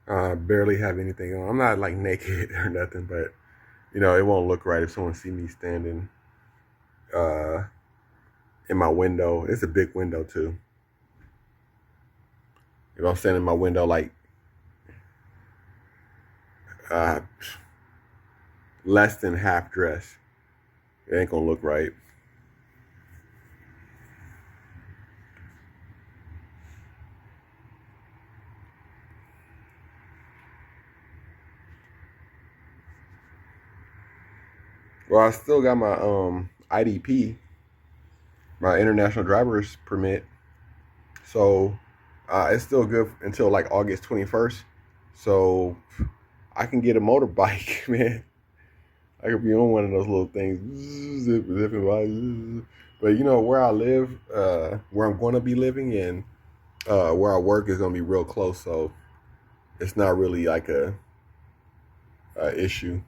Barely have anything on. I'm not like naked or nothing, but it won't look right if someone see me standing uh, in my window. It's a big window too. If I'm standing in my window like uh, less than half dressed, it ain't gonna look right. Well, I still got my IDP, my international driver's permit, so it's still good until like August 21st. So I can get a motorbike, man. I could be on one of those little things, zipping by. But where I live, where I'm going to be living, and where I work is going to be real close, so it's not really like a issue.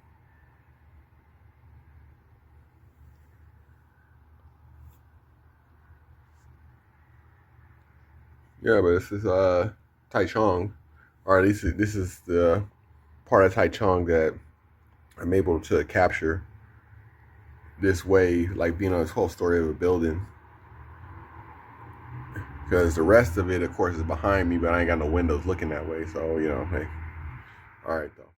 Yeah, but this is Taichung, or at least this is the part of Taichung that I'm able to capture this way, like being on this whole story of a building. Because the rest of it, of course, is behind me, but I ain't got no windows looking that way. So, hey, all right, though.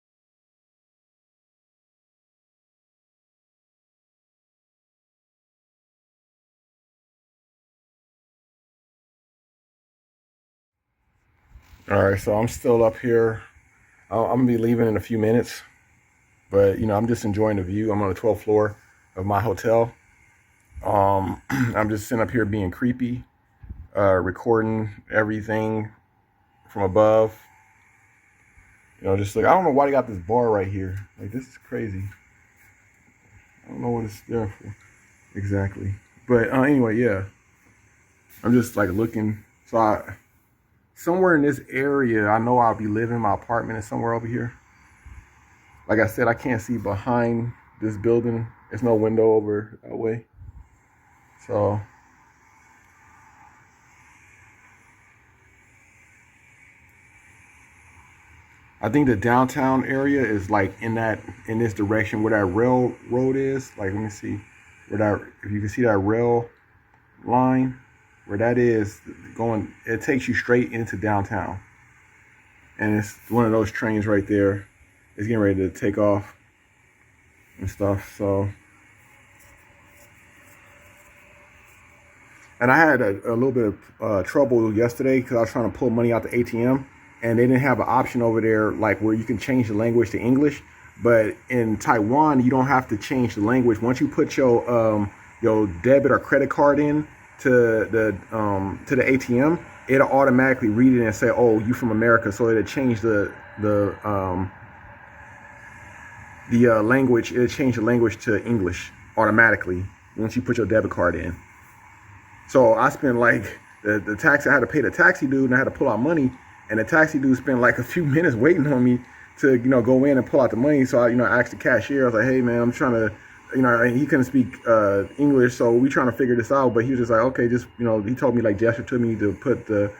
All right, so I'm still up here. I'm going to be leaving in a few minutes, but, I'm just enjoying the view. I'm on the 12th floor of my hotel. I'm just sitting up here being creepy, recording everything from above. Just like, I don't know why they got this bar right here. Like, this is crazy. I don't know what it's there for exactly. But anyway, yeah. I'm just like looking. So somewhere in this area, I know I'll be living. My apartment is somewhere over here. Like I said, I can't see behind this building. There's no window over that way. So I think the downtown area is like in this direction where that railroad is. Like, let me see where that, if you can see that rail line, where that is going, it takes you straight into downtown. And it's one of those trains right there. It's getting ready to take off and stuff. So, and I had a little bit of trouble yesterday because I was trying to pull money out the ATM, and they didn't have an option over there like where you can change the language to English. But in Taiwan, you don't have to change the language. Once you put your debit or credit card in to the ATM, it'll automatically read it and say, "Oh, you from America," so it'll change the language. It'll change the language to English automatically once you put your debit card in. So I spent like the taxi. I had to pay the taxi dude, and I had to pull out money. And the taxi dude spent like a few minutes waiting on me to go in and pull out the money. So I asked the cashier. I was like, "Hey man, I'm trying to." He couldn't speak English, so we trying to figure this out. But he was just like, "Okay, just he told me like gesture to me to put the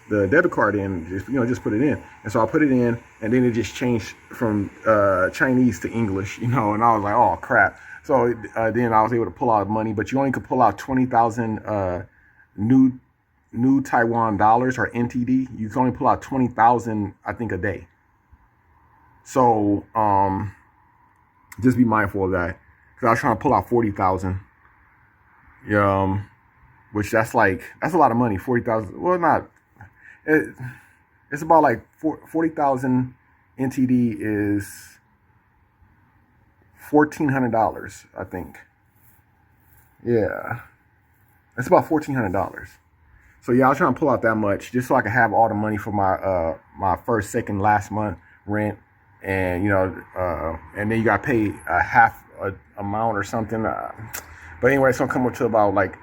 debit card in, just put it in." And so I put it in, and then it just changed from Chinese to English, and I was like, "Oh crap!" So then I was able to pull out money, but you only could pull out 20,000 new Taiwan dollars, or NTD. You can only pull out 20,000, I think, a day. So just be mindful of that, because I was trying to pull out 40,000. Which that's a lot of money. 40,000. Well, not. It's about like 40,000 NTD is $1,400, I think. Yeah, it's about $1,400. So yeah, I was trying to pull out that much just so I could have all the money for my first, second, last month rent, and and then you got to pay a half amount or something. But anyway, it's gonna come up to about like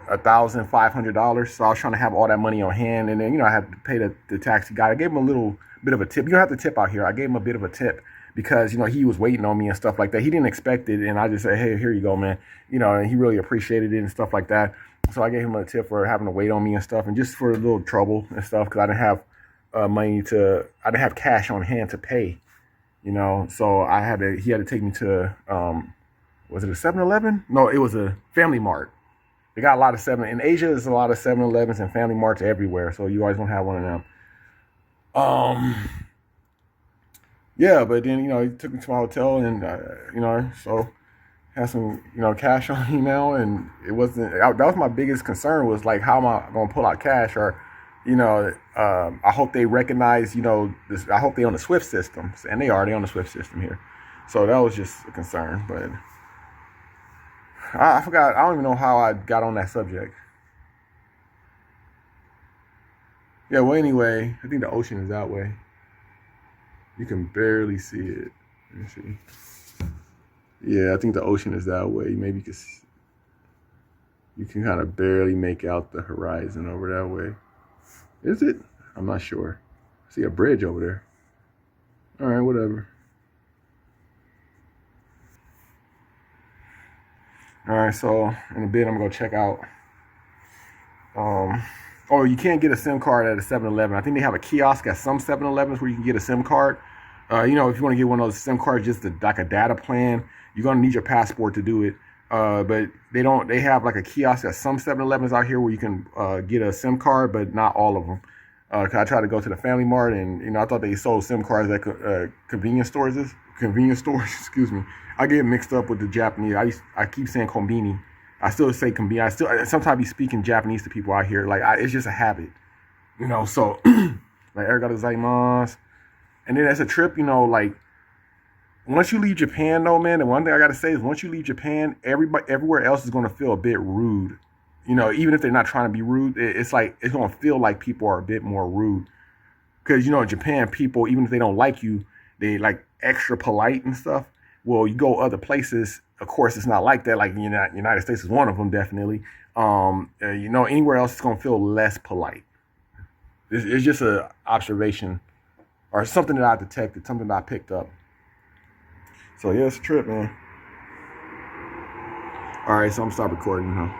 $1,500. So I was trying to have all that money on hand, and then I had to pay the taxi guy. I gave him a little bit of a tip. You don't have to tip out here. I gave him a bit of a tip because he was waiting on me and stuff like that. He didn't expect it, and I just said, "Hey, here you go, man." And he really appreciated it and stuff like that. So I gave him a tip for having to wait on me and stuff, and just for a little trouble and stuff, because I didn't have money to. I didn't have cash on hand to pay. So he had to take me to, was it a 7-Eleven? No, it was a Family Mart. They got a lot of in Asia. There's a lot of 7-Elevens and Family Marts everywhere. So you always gonna have one of them. Yeah, but then he took me to my hotel, and so had some cash on email, and it wasn't. That was my biggest concern, was like, how am I gonna pull out cash? Or I hope they recognize this. I hope they on the Swift system, and they are. They on the Swift system here. So that was just a concern, but I forgot. I don't even know how I got on that subject. Yeah, well, anyway, I think the ocean is that way. You can barely see it. Let me see. Yeah, I think the ocean is that way. Maybe you can kind of barely make out the horizon over that way. Is it? I'm not sure. I see a bridge over there. All right, whatever. All right, so in a bit, I'm going to go check out. Oh, you can't get a SIM card at a 7-Eleven. I think they have a kiosk at some 7-Elevens where you can get a SIM card. If you want to get one of those SIM cards, just like a data plan, you're going to need your passport to do it. But they don't. They have like a kiosk at some 7-Elevens out here where you can get a SIM card, but not all of them. Cause I tried to go to the Family Mart, and I thought they sold SIM cards at convenience stores. Excuse me. I get mixed up with the Japanese. I keep saying kombini. I still say kombini. I sometimes be speaking Japanese to people out here. Like it's just a habit, So like arigato gozaimasu. And then as a trip, like once you leave Japan, though, man, the one thing I gotta say is once you leave Japan, everywhere else is gonna feel a bit rude. Even if they're not trying to be rude, it's like it's gonna feel like people are a bit more rude. Because in Japan, people, even if they don't like you, they like extra polite and stuff. Well, you go other places, of course, it's not like that. Like United States is one of them, definitely. Anywhere else, it's gonna feel less polite. It's just an observation or something that I detected, something that I picked up. So yeah, it's a trip, man. All right, so I'm gonna stop recording now.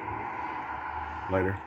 Later.